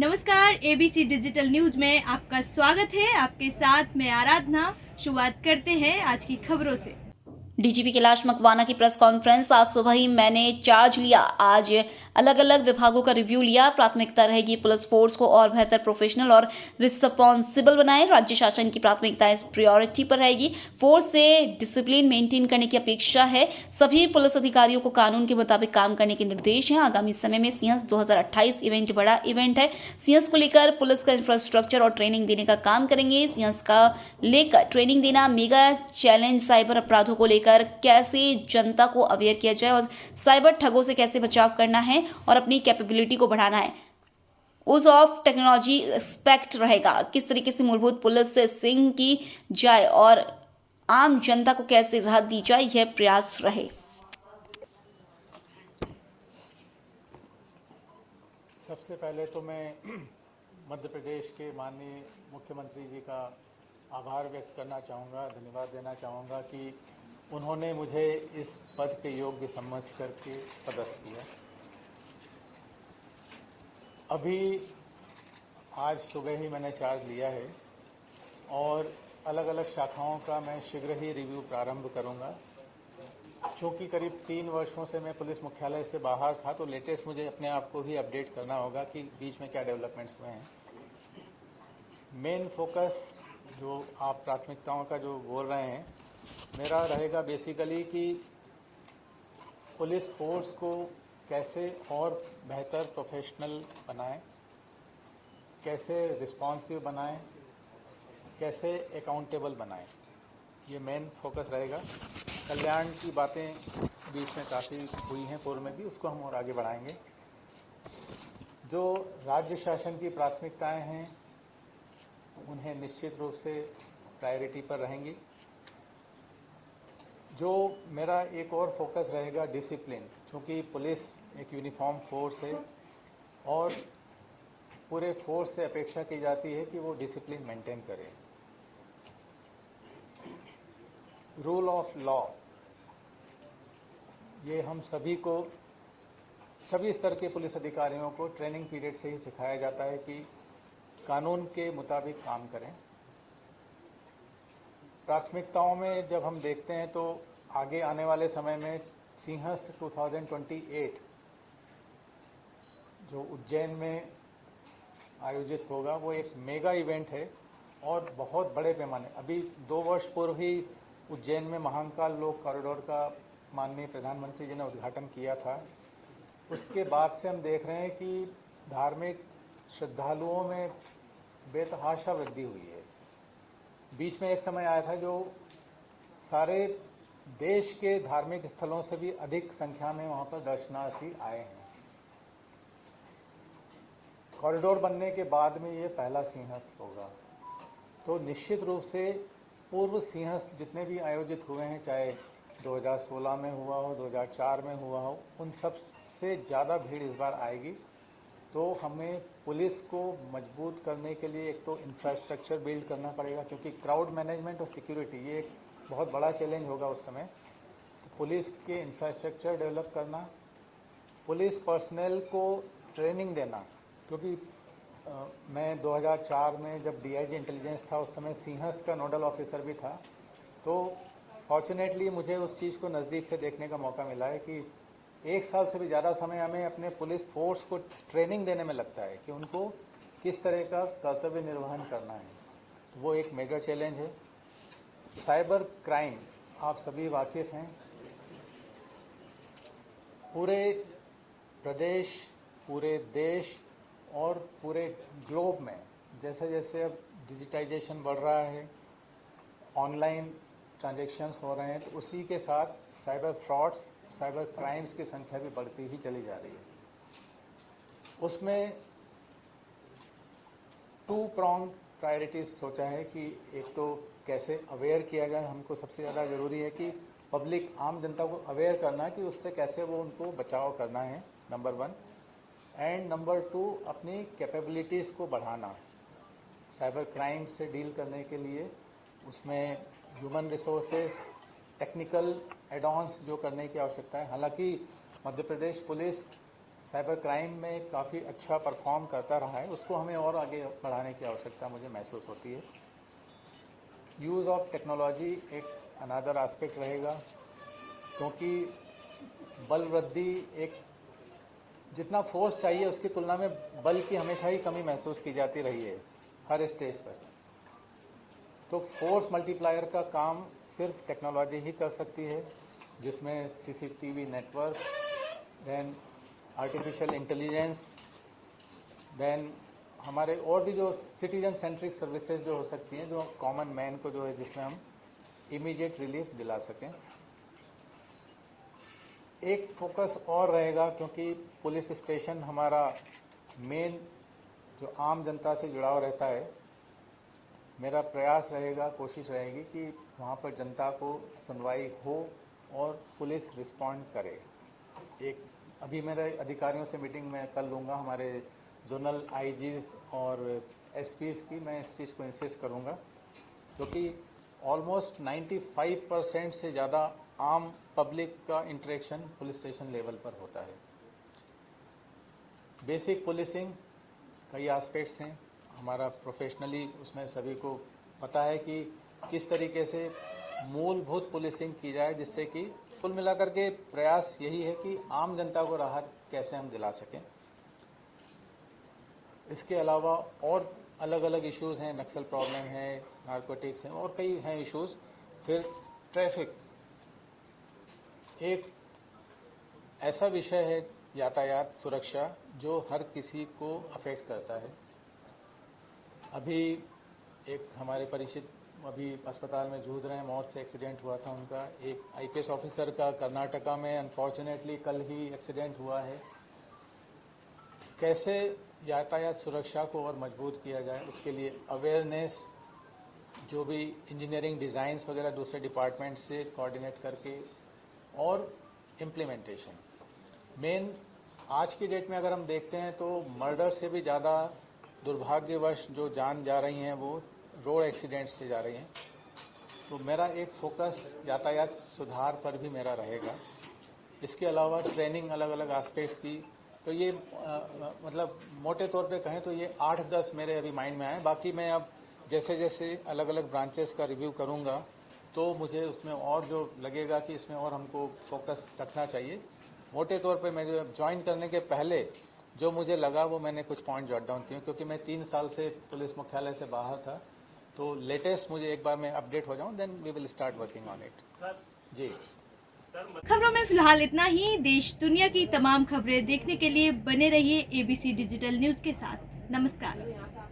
नमस्कार, ABC digital news में आपका स्वागत है। आपके साथ मैं आराधना। शुरुआत करते हैं आज की खबरों से। डीजीपी कैलाश मकवाना की प्रेस कॉन्फ्रेंस। आज सुबह ही मैंने चार्ज लिया। आज अलग अलग विभागों का रिव्यू लिया। प्राथमिकता रहेगी पुलिस फोर्स को और बेहतर प्रोफेशनल और रिस्पॉन्सिबल बनाएं। राज्य शासन की प्राथमिकता इस प्रायोरिटी पर रहेगी। फोर्स से डिसिप्लिन मेंटेन करने की अपेक्षा है। सभी पुलिस अधिकारियों को कानून के मुताबिक काम करने के निर्देश हैं। आगामी समय में सिंहस्थ 2028 इवेंट बड़ा इवेंट है। सिंहस्थ को लेकर पुलिस का इंफ्रास्ट्रक्चर और ट्रेनिंग देने का काम करेंगे। सिंहस्थ का लेकर ट्रेनिंग देना, मेगा चैलेंज, साइबर अपराधों को लेकर कैसे जनता को अवेयर किया जाए और साइबर ठगों से कैसे बचाव करना है और अपनी कैपेबिलिटी को बढ़ाना है। उस ऑफ टेक्नोलॉजी एस्पेक्ट रहेगा। किस तरीके से मूलभूत पुलिस से सिंह की जाए और आम जनता को कैसे राहत दी जाए, यह प्रयास रहे। सबसे पहले तो मैं मध्य प्रदेश के माननीय मुख्यमंत्री जी का आभार व्यक्त करना चाहूँगा, धन्यवाद देना चाहूँगा कि उन्होंने मुझे इस पद के योग्य समझ करके पदस्थ किया। अभी आज सुबह ही मैंने चार्ज लिया है और अलग अलग शाखाओं का मैं शीघ्र ही रिव्यू प्रारंभ करूँगा। चूँकि करीब 3 वर्षों से मैं पुलिस मुख्यालय से बाहर था, तो लेटेस्ट मुझे अपने आप को ही अपडेट करना होगा कि बीच में क्या डेवलपमेंट्स हुए हैं। मेन फोकस जो आप प्राथमिकताओं का जो बोल रहे हैं, मेरा रहेगा बेसिकली कि पुलिस फोर्स को कैसे और बेहतर प्रोफेशनल बनाएं, कैसे रिस्पॉन्सिव बनाएं, कैसे अकाउंटेबल बनाएं, ये मेन फोकस रहेगा। कल्याण की बातें बीच में काफ़ी हुई हैं पूर्व में भी, उसको हम और आगे बढ़ाएंगे। जो राज्य शासन की प्राथमिकताएं हैं उन्हें निश्चित रूप से प्रायोरिटी पर रहेंगी। जो मेरा एक और फोकस रहेगा डिसिप्लिन, क्योंकि पुलिस एक यूनिफॉर्म फोर्स है और पूरे फोर्स से अपेक्षा की जाती है कि वो डिसिप्लिन मेंटेन करे। रूल ऑफ लॉ, ये हम सभी को, सभी स्तर के पुलिस अधिकारियों को ट्रेनिंग पीरियड से ही सिखाया जाता है कि कानून के मुताबिक काम करें। प्राथमिकताओं में जब हम देखते हैं तो आगे आने वाले समय में सिंहस्थ 2028 जो उज्जैन में आयोजित होगा, वो एक मेगा इवेंट है और बहुत बड़े पैमाने। अभी 2 वर्ष पूर्व ही उज्जैन में महाकाल लोक कॉरिडोर का माननीय प्रधानमंत्री जी ने उद्घाटन किया था। उसके बाद से हम देख रहे हैं कि धार्मिक श्रद्धालुओं में बेतहाशा वृद्धि हुई है। बीच में एक समय आया था जो सारे देश के धार्मिक स्थलों से भी अधिक संख्या में वहां पर दर्शनार्थी आए हैं। कॉरिडोर बनने के बाद में ये पहला सिंहस्थ होगा। तो निश्चित रूप से पूर्व सिंहस्थ जितने भी आयोजित हुए हैं, चाहे 2016 में हुआ हो, 2004 में हुआ हो, उन सब से ज़्यादा भीड़ इस बार आएगी। तो हमें पुलिस को मजबूत करने के लिए एक तो इंफ्रास्ट्रक्चर बिल्ड करना पड़ेगा, क्योंकि क्राउड मैनेजमेंट और सिक्योरिटी ये एक बहुत बड़ा चैलेंज होगा उस समय। तो पुलिस के इंफ्रास्ट्रक्चर डेवलप करना, पुलिस पर्सनल को ट्रेनिंग देना, क्योंकि मैं 2004 में जब डीआईजी इंटेलिजेंस था, उस समय सिंहस्थ का नोडल ऑफिसर भी था। तो फॉर्चुनेटली मुझे उस चीज़ को नज़दीक से देखने का मौका मिला है कि 1 साल से भी ज़्यादा समय हमें अपने पुलिस फोर्स को ट्रेनिंग देने में लगता है कि उनको किस तरह का कर्तव्य निर्वहन करना है। तो वो एक मेजर चैलेंज है। साइबर क्राइम, आप सभी वाकिफ़ हैं, पूरे प्रदेश, पूरे देश और पूरे ग्लोब में जैसे जैसे अब डिजिटाइजेशन बढ़ रहा है, ऑनलाइन ट्रांजैक्शंस हो रहे हैं, तो उसी के साथ साइबर फ्रॉड्स, साइबर क्राइम्स की संख्या भी बढ़ती ही चली जा रही है। उसमें 2 pronged प्रायोरिटीज सोचा है कि एक तो कैसे अवेयर किया जाए। हमको सबसे ज़्यादा ज़रूरी है कि पब्लिक, आम जनता को अवेयर करना कि उससे कैसे वो उनको बचाव करना है, नंबर 1। एंड नंबर 2, अपनी कैपेबिलिटीज़ को बढ़ाना साइबर क्राइम से डील करने के लिए। उसमें human resources, technical add ons जो करने की आवश्यकता है। हालांकि Madhya Pradesh police cyber crime में काफ़ी अच्छा परफॉर्म करता रहा है, उसको हमें और आगे बढ़ाने की आवश्यकता मुझे महसूस होती है। यूज़ ऑफ टेक्नोलॉजी एक अनदर एस्पेक्ट रहेगा, क्योंकि बल वृद्धि एक जितना फोर्स चाहिए उसकी तुलना में बल की हमेशा ही कमी महसूस की जाती रही है हर स्टेज पर। तो फोर्स मल्टीप्लायर का काम सिर्फ टेक्नोलॉजी ही कर सकती है, जिसमें CCTV network, then artificial intelligence, then हमारे और भी जो सिटीजन सेंट्रिक सर्विसेज जो हो सकती हैं, जो कॉमन मैन को जो है जिसमें हम इमीडिएट रिलीफ दिला सकें। एक फोकस और रहेगा, क्योंकि पुलिस स्टेशन हमारा मेन जो आम जनता से जुड़ाव रहता है, मेरा प्रयास रहेगा, कोशिश रहेगी कि वहाँ पर जनता को सुनवाई हो और पुलिस रिस्पॉन्ड करे। एक अभी मेरे अधिकारियों से मीटिंग में कर लूँगा, हमारे जोनल आईजीज और एसपीज की, मैं इस चीज़ को इंसिस्ट करूँगा, क्योंकि ऑलमोस्ट 95% से ज़्यादा आम पब्लिक का इंटरेक्शन पुलिस स्टेशन लेवल पर होता है। बेसिक पुलिसिंग कई एस्पेक्ट्स हैं, हमारा प्रोफेशनली उसमें सभी को पता है कि किस तरीके से मूलभूत पुलिसिंग की जाए, जिससे कि कुल मिलाकर के प्रयास यही है कि आम जनता को राहत कैसे हम दिला सकें। इसके अलावा और अलग अलग इश्यूज़ हैं, नक्सल प्रॉब्लम है, नारकोटिक्स हैं और कई हैं इश्यूज़। फिर ट्रैफिक एक ऐसा विषय है, यातायात सुरक्षा, जो हर किसी को अफेक्ट करता है। अभी एक हमारे परिचित अभी अस्पताल में जूझ रहे हैं, मौत से एक्सीडेंट हुआ था उनका, एक आईपीएस ऑफिसर का कर्नाटका में अनफॉर्चुनेटली कल ही एक्सीडेंट हुआ है। कैसे यातायात सुरक्षा को और मजबूत किया जाए, उसके लिए अवेयरनेस, जो भी इंजीनियरिंग डिज़ाइंस वगैरह दूसरे डिपार्टमेंट से कोऑर्डिनेट करके, और इम्प्लीमेंटेशन। मेन आज की डेट में अगर हम देखते हैं तो मर्डर से भी ज़्यादा दुर्भाग्यवश जो जान जा रही हैं वो रोड एक्सीडेंट से जा रही हैं। तो मेरा एक फोकस यातायात सुधार पर भी मेरा रहेगा। इसके अलावा ट्रेनिंग अलग अलग एस्पेक्ट्स की, तो ये मतलब मोटे तौर पे कहें तो ये 8-10 मेरे अभी माइंड में आए। बाकी मैं अब जैसे जैसे अलग अलग ब्रांचेस का रिव्यू करूँगा तो मुझे उसमें और जो लगेगा कि इसमें और हमको फोकस रखना चाहिए। मोटे तौर पे मैं जो ज्वाइन करने के पहले जो मुझे लगा वो मैंने कुछ पॉइंट जॉट डाउन किए, क्योंकि मैं 3 साल से पुलिस मुख्यालय से बाहर था, तो लेटेस्ट मुझे एक बार मैं अपडेट हो जाऊं, then we will start working on it. जी, खबरों में फिलहाल इतना ही। देश दुनिया की तमाम खबरें देखने के लिए बने रहिए ABC डिजिटल न्यूज के साथ। नमस्कार।